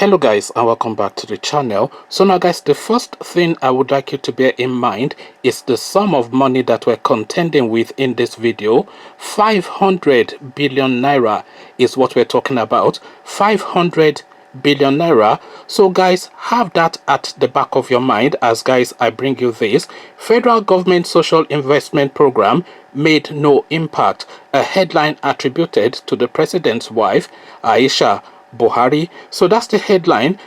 Hello guys, and welcome back to the channel. So now guys, the first thing I would like you to bear in mind is the sum of money that we're contending with in this video. 500 billion naira is what we're talking about. 500 billion naira. So guys, have that at the back of your mind as guys I bring you this. Federal government social investment program made no impact, a headline attributed to the president's wife Aisha Buhari. So that's the headline.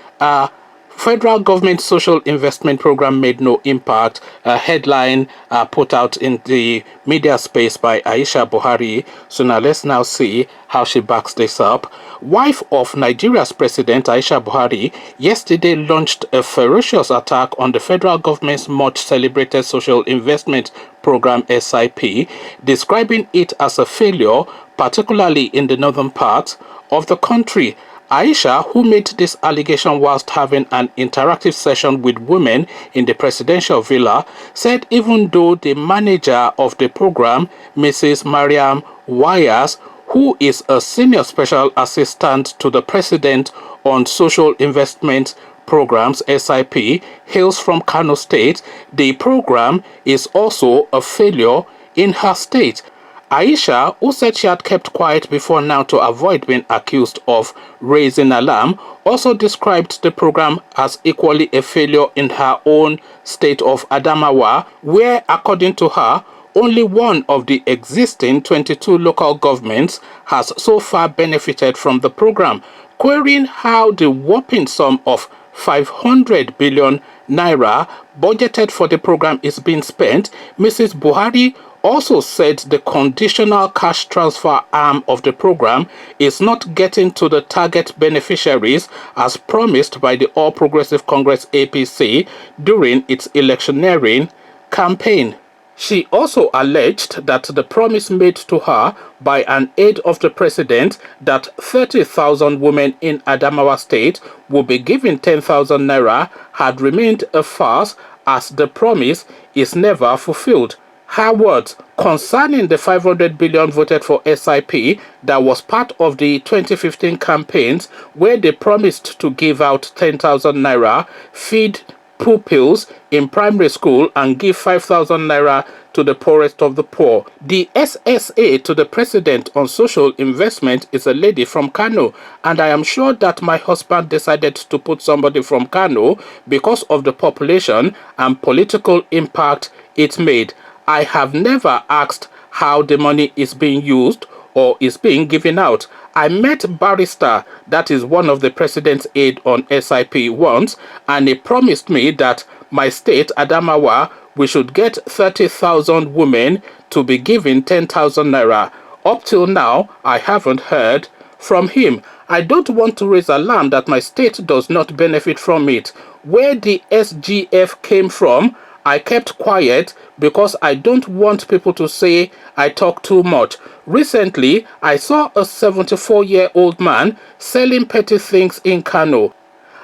Federal government social investment program made no impact. A headline put out in the media space by Aisha Buhari. So now let's now see how she backs this up. Wife of Nigeria's president Aisha Buhari yesterday launched a ferocious attack on the federal government's much celebrated social investment program SIP, describing it as a failure, particularly in the northern part of the country. Aisha, who made this allegation whilst having an interactive session with women in the presidential villa, said even though the manager of the program, Mrs. Mariam Wayas, who is a senior special assistant to the president on social investment programs SIP, hails from Kano State, the program is also a failure in her state. Aisha, who said she had kept quiet before now to avoid being accused of raising alarm, also described the program as equally a failure in her own state of Adamawa, where, according to her, only one of the existing 22 local governments has so far benefited from the program. Querying how the whopping sum of 500 billion naira budgeted for the program is being spent, Mrs. Buhari also said the conditional cash transfer arm of the program is not getting to the target beneficiaries as promised by the All Progressive Congress APC during its electioneering campaign. She also alleged that the promise made to her by an aide of the president that 30,000 women in Adamawa State would be given 10,000 naira had remained a farce, as the promise is never fulfilled. Her words concerning the 500 billion voted for SIP that was part of the 2015 campaigns, where they promised to give out 10,000 naira, feed pupils in primary school and give 5,000 naira to the poorest of the poor. The SSA to the president on social investment is a lady from Kano, and I am sure that my husband decided to put somebody from Kano because of the population and political impact it made. I have never asked how the money is being used or is being given out. I met Barrister, that is one of the president's aide on SIP, once, and he promised me that my state, Adamawa, we should get 30,000 women to be given 10,000 naira. Up till now, I haven't heard from him. I don't want to raise alarm that my state does not benefit from it. Where the SGF came from, I kept quiet because I don't want people to say I talk too much. Recently, I saw a 74-year-old man selling petty things in Kano.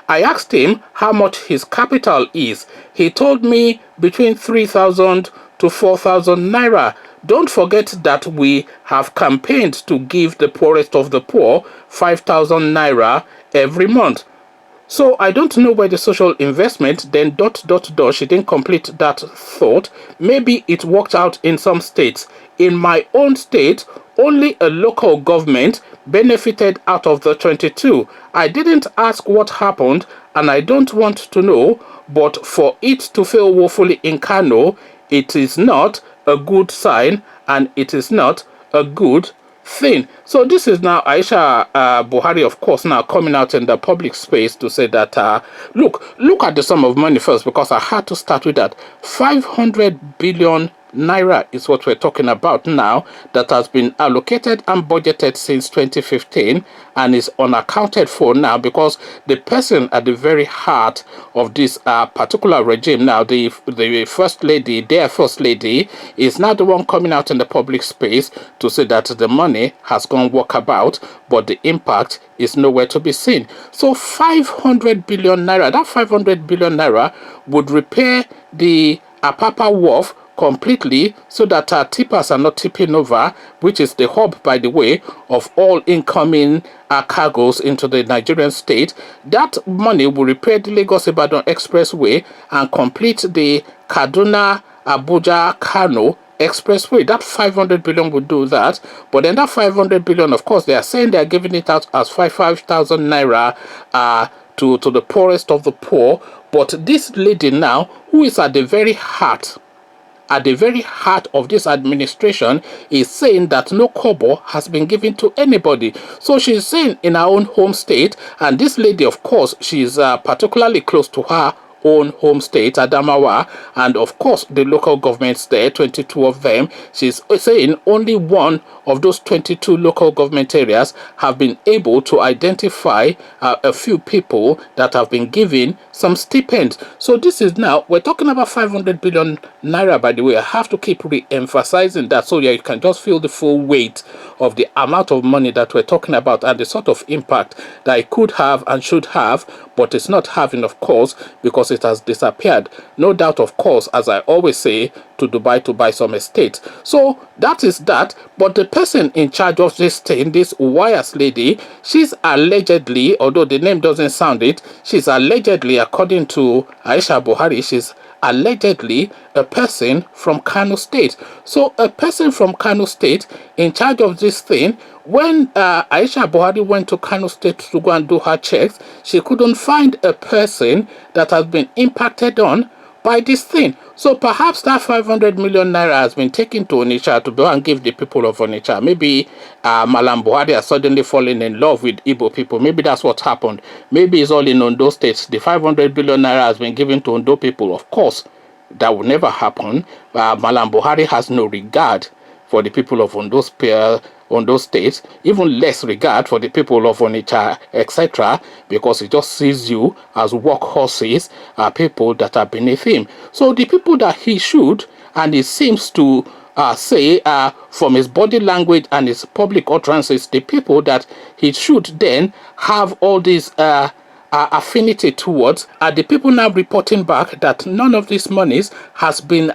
I asked him how much his capital is. He told me between 3,000 to 4,000 naira. Don't forget that we have campaigned to give the poorest of the poor 5,000 naira every month. So I don't know where the social investment, then ... She didn't complete that thought. Maybe it worked out in some states. In my own state, only a local government benefited out of the 22. I didn't ask what happened, and I don't want to know, but for it to fail woefully in Kano, it is not a good sign, and it is not a good thing. So this is now Aisha Buhari, of course, now coming out in the public space to say that look at the sum of money first, because I had to start with that. 500 billion naira is what we're talking about now, that has been allocated and budgeted since 2015 and is unaccounted for now, because the person at the very heart of this particular regime now, the first lady, their first lady, is now the one coming out in the public space to say that the money has gone walkabout, but the impact is nowhere to be seen. So 500 billion naira, that 500 billion naira would repair the Apapa Wharf completely so that tippers are not tipping over, which is the hub, by the way, of all incoming cargoes into the Nigerian state. That money will repair the Lagos-Ibadan Expressway and complete the Kaduna-Abuja-Kano Expressway. That 500 billion would do that. But then that 500 billion, of course, they are saying they are giving it out as 5,000 naira to the poorest of the poor. But this lady now, who is at the very heart of this administration, is saying that no kobo has been given to anybody. So she's saying in her own home state, and this lady, of course, she's particularly close to her own home state, Adamawa, and of course the local governments there, 22 of them. She's saying only one of those 22 local government areas have been able to identify a few people that have been given some stipends. So this is now, we're talking about 500 billion naira, by the way. I have to keep re-emphasizing that so you can just feel the full weight of the amount of money that we're talking about and the sort of impact that it could have and should have, but it's not having, of course, because it has disappeared. No doubt, of course, as I always say, to Dubai to buy some estate. So that is that. But the person in charge of this thing, this wires lady, she's allegedly, although the name doesn't sound it, she's allegedly, according to Aisha Buhari, she's allegedly a person from Kano State. So a person from Kano State in charge of this thing. When Aisha Buhari went to Kano State to go and do her checks, she couldn't find a person that has been impacted on by this thing. So perhaps that 500 million naira has been taken to Onitsha to go and give the people of Onitsha. Maybe Malam Buhari has suddenly fallen in love with Igbo people. Maybe that's what happened. Maybe it's all in Ondo states. The 500 billion naira has been given to Ondo people. Of course, that would never happen. Malam Buhari has no regard for the people of Ondo states, even less regard for the people of Onitsha, etc., because he just sees you as workhorses, people that are beneath him. So the people that he should, and it seems to say from his body language and his public utterances, the people that he should then have all these affinity towards are the people now reporting back that none of these monies has been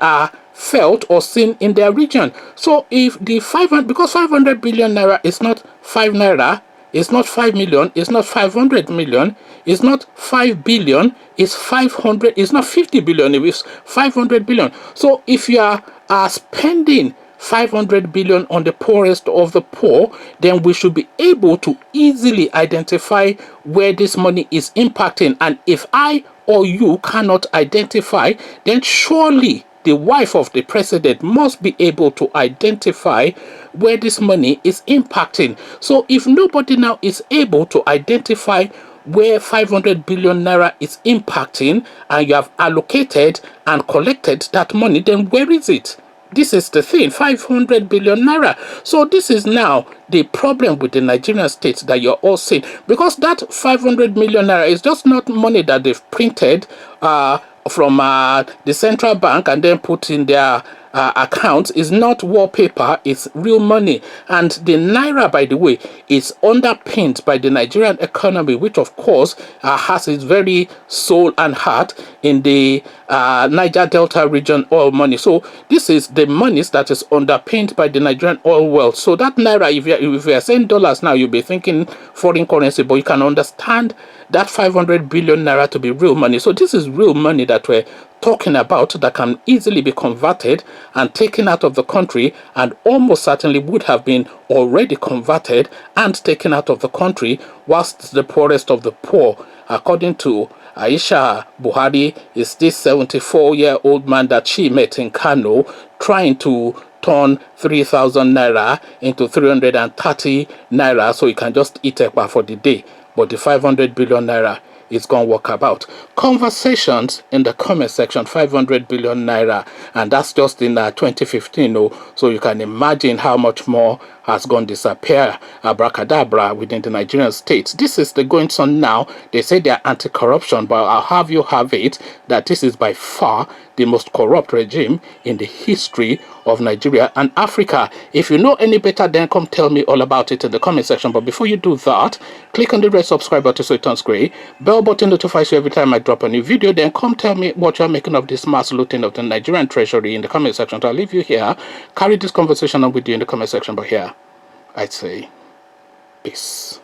felt or seen in their region. So if the 500, because 500 billion naira is not 5 naira, it's not 5 million, it's not 500 million, it's not 5 billion, it's 500, it's not 50 billion, it's 500 billion. So if you are spending 500 billion on the poorest of the poor, then we should be able to easily identify where this money is impacting. And if I or you cannot identify, then surely the wife of the president must be able to identify where this money is impacting. So if nobody now is able to identify where 500 billion naira is impacting, and you have allocated and collected that money, then where is it? This is the thing, 500 billion naira. So this is now the problem with the Nigerian state that you're all seeing, because that 500 million naira is just not money that they've printed from the central bank and then put in their accounts. Is not wallpaper, it's real money. And the naira, by the way, is underpinned by the Nigerian economy, which of course has its very soul and heart in the Niger Delta region oil money. So this is the monies that is underpinned by the Nigerian oil wealth. So that naira, if you are saying dollars now, you'll be thinking foreign currency, but you can understand that 500 billion naira to be real money. So this is real money that we're talking about, that can easily be converted and taken out of the country, and almost certainly would have been already converted and taken out of the country, whilst the poorest of the poor, according to Aisha Buhari, is this 74-year-old man that she met in Kano, trying to turn 3,000 naira into 330 naira so he can just eat ekpa for the day. But the 500 billion naira is going to work about. Conversations in the comment section, 500 billion naira, and that's just in 2015. So you can imagine how much more has gone disappear, abracadabra, within the Nigerian states. This is the going on now. They say they are anti-corruption, but I'll have you have it that this is by far the most corrupt regime in the history of Nigeria and Africa. If you know any better, then come tell me all about it in the comment section. But before you do that, click on the red subscribe button so it turns gray. Bell bell button notifies you every time I drop a new video. Then come tell me what you're making of this mass looting of the Nigerian treasury in the comment section. So I'll leave you here. Carry this conversation on with you in the comment section. But here, I'd say peace.